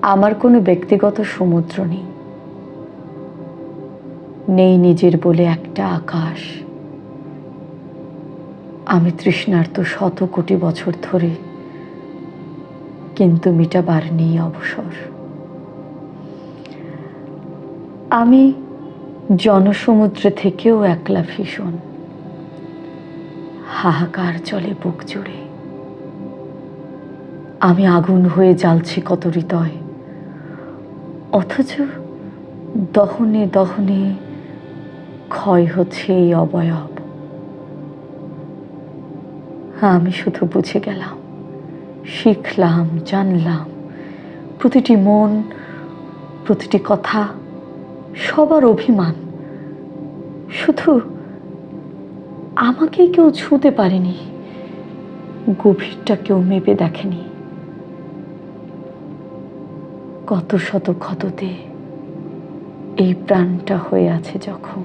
আমার কোনো ব্যক্তিগত সমুদ্র নেই, নেই নিজের বলে একটা আকাশ। আমি তৃষ্ণার্ত শত কোটি বছর ধরে, কিন্তু মিটাবার নেই অবসর। আমি জনসমুদ্রে থেকেও একলা ভীষণ, হাহাকার চলে বুক জুড়ে। আমি আগুন হয়ে জ্বালছি কত হৃদয়, অথচ দহনে দহনে ক্ষয় হচ্ছে এই অবয়ব। আমি শুধু বুঝে গেলাম, শিখলাম, জানলাম, প্রতিটি মন, প্রতিটি কথা, সবার অভিমান, শুধু আমাকেই কেউ ছুঁতে পারেনি, গভীরটা কেউ মেপে দেখেনি। কত শত ক্ষততে এই প্রাণটা হয়ে আছে জখম।